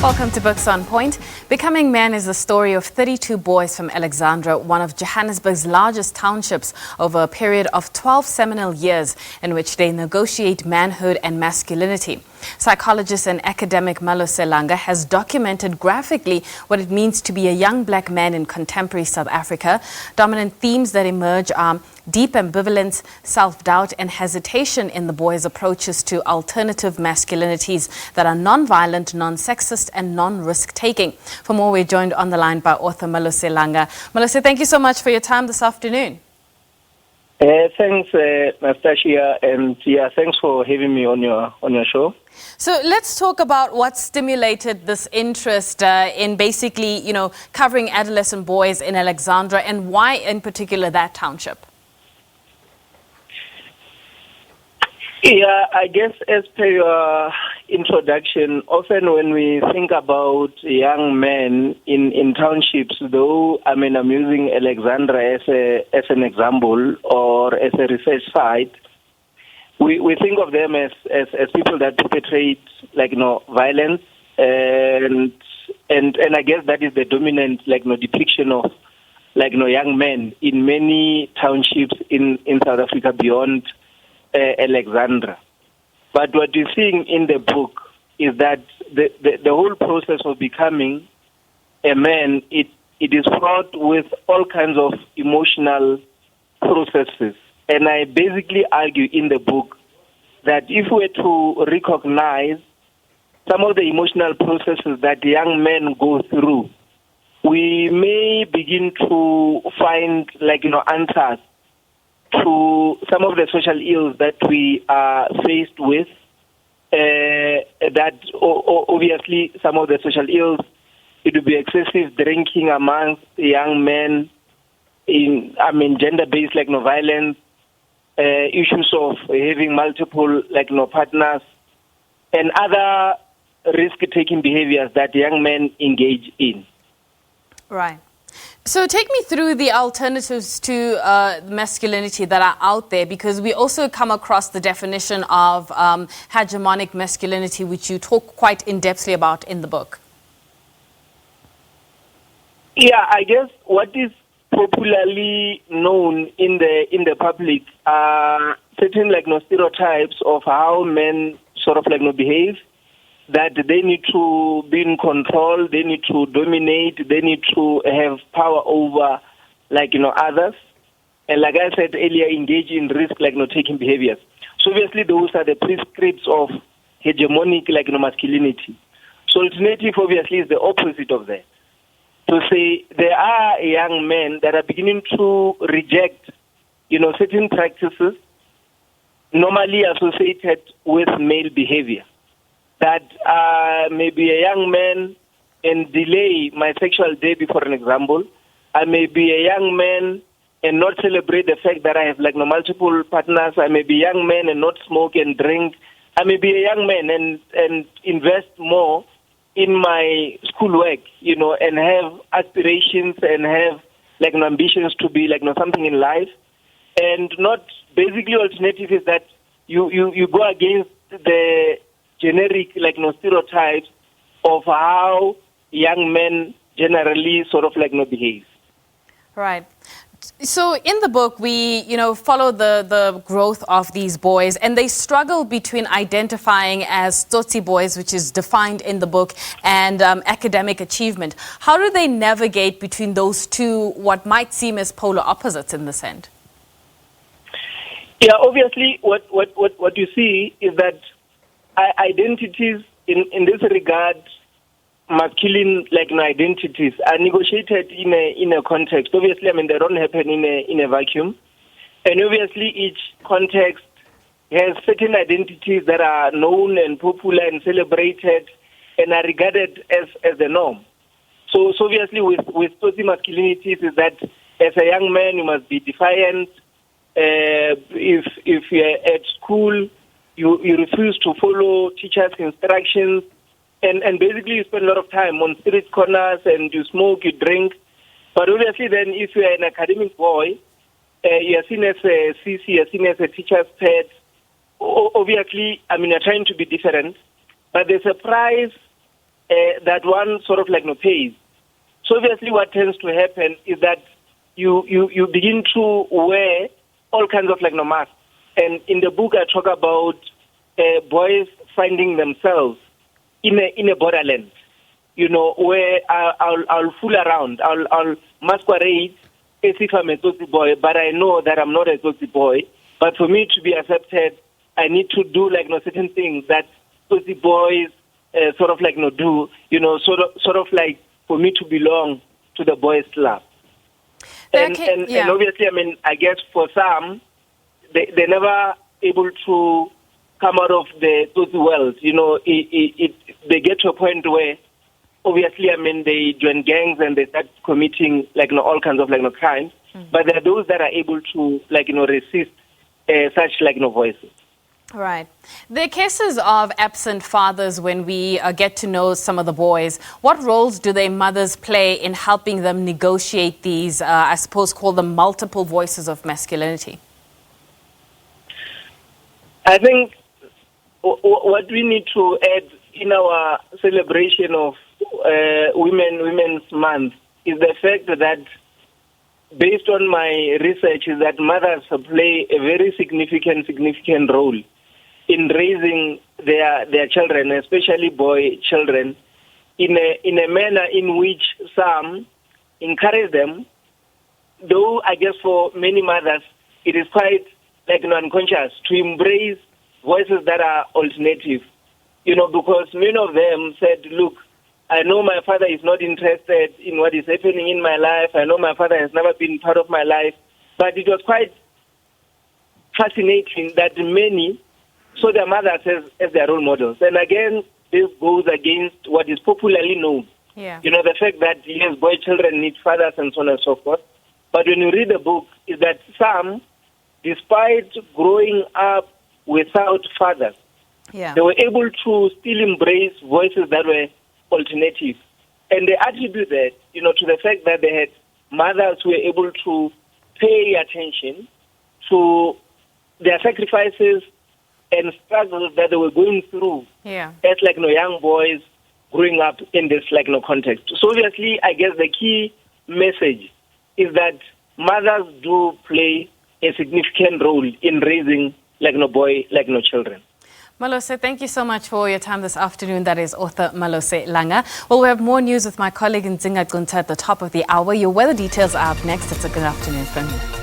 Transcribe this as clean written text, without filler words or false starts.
Welcome to Books on Point. Becoming Man is the story of 32 boys from Alexandra, one of Johannesburg's largest townships, over a period of 12 seminal years in which they negotiate manhood and masculinity. Psychologist and academic Malose Langa has documented graphically what it means to be a young black man in contemporary South Africa. Dominant themes that emerge are deep ambivalence, self-doubt and hesitation in the boys' approaches to alternative masculinities that are non-violent, non-sexist and non-risk-taking. For more, we're joined on the line by author Malose Langa. Malose, thank you so much for your time this afternoon. Thanks, Nastasia, and thanks for having me on your show. So let's talk about what stimulated this interest in basically, covering adolescent boys in Alexandra, and why in particular that township. Yeah, I guess as per your introduction, often when we think about young men in townships, though I'm using Alexandra as an example or as a research site, we think of them as people that perpetrate violence, and I guess that is the dominant depiction of young men in many townships in South Africa beyond Alexandra. But what you're seeing in the book is that the whole process of becoming a man, it is fraught with all kinds of emotional processes. And I basically argue in the book that if we were to recognize some of the emotional processes that young men go through, we may begin to find answers to some of the social ills that we are faced with. That obviously some of the social ills, it would be excessive drinking amongst young men, gender-based violence, issues of having multiple partners, and other risk-taking behaviors that young men engage in. Right. So take me through the alternatives to masculinity that are out there, because we also come across the definition of hegemonic masculinity, which you talk quite in-depthly about in the book. Yeah, I guess what is popularly known in the public are certain stereotypes of how men sort of behave, that they need to be in control, they need to dominate, they need to have power over, others. And like I said earlier, engage in risk, taking behaviors. So obviously those are the prescripts of hegemonic, masculinity. So alternative, obviously, is the opposite of that. To say there are young men that are beginning to reject, certain practices normally associated with male behavior. That maybe a young man and delay my sexual debut, for an example. I may be a young man and not celebrate the fact that I have multiple partners. I may be a young man and not smoke and drink. I may be a young man and invest more in my schoolwork, and have aspirations and have ambitions to be something in life. And not basically alternative is that you go against the generic stereotypes of how young men generally sort of behave. Right. So in the book, we follow the growth of these boys, and they struggle between identifying as Tootsie boys, which is defined in the book, and academic achievement. How do they navigate between those two, what might seem as polar opposites in this end? Yeah, obviously what you see is that identities in this regard, masculine identities, are negotiated in a context. Obviously, they don't happen in a vacuum, and obviously each context has certain identities that are known and popular and celebrated and are regarded as the norm. So obviously with Tootsie masculinities is that as a young man you must be defiant. If you're at school, you refuse to follow teachers' instructions, and basically you spend a lot of time on street corners and you smoke, you drink. But obviously then if you're an academic boy, you're seen as a CC, you're seen as a teacher's pet. Obviously, you're trying to be different, but there's a price that one sort of like no pays. So obviously what tends to happen is that you begin to wear all kinds of like no masks. And in the book I talk about boys finding themselves in a borderland, where I'll fool around, I'll masquerade as if I'm a Tootsie boy, but I know that I'm not a Tootsie boy. But for me to be accepted, I need to do like certain things that Tootsie boys sort of like do, sort of like for me to belong to the boys' club. And obviously, I mean, I guess for some, they're never able to come out of the Tootsie world. They get to a point where, obviously, I mean, they join gangs and they start committing all kinds of crimes. But there are those that are able to resist such voices. Right. There are cases of absent fathers when we get to know some of the boys. What roles do their mothers play in helping them negotiate these, I suppose, call them multiple voices of masculinity? I think what we need to add in our celebration of Women's Month is the fact that, based on my research, is that mothers play a very significant role in raising their children, especially boy children, in a manner in which some encourage them, though I guess for many mothers it is quite unconscious to embrace voices that are alternative, because many of them said, look, I know my father is not interested in what is happening in my life, I know my father has never been part of my life, but it was quite fascinating that many saw their mothers as their role models. And again, this goes against what is popularly known. Yeah. The fact that, yes, boy children need fathers and so on and so forth. But when you read the book, is that some, despite growing up without fathers, they were able to still embrace voices that were alternative. And they attribute that, to the fact that they had mothers who were able to pay attention to their sacrifices and struggles that they were going through as young boys growing up in this context. So obviously, I guess the key message is that mothers do play a significant role in raising children. Malose, thank you so much for your time this afternoon. That is author Malose Langa. Well, we have more news with my colleague Nzinga Gunta at the top of the hour. Your weather details are up next. It's a good afternoon from you.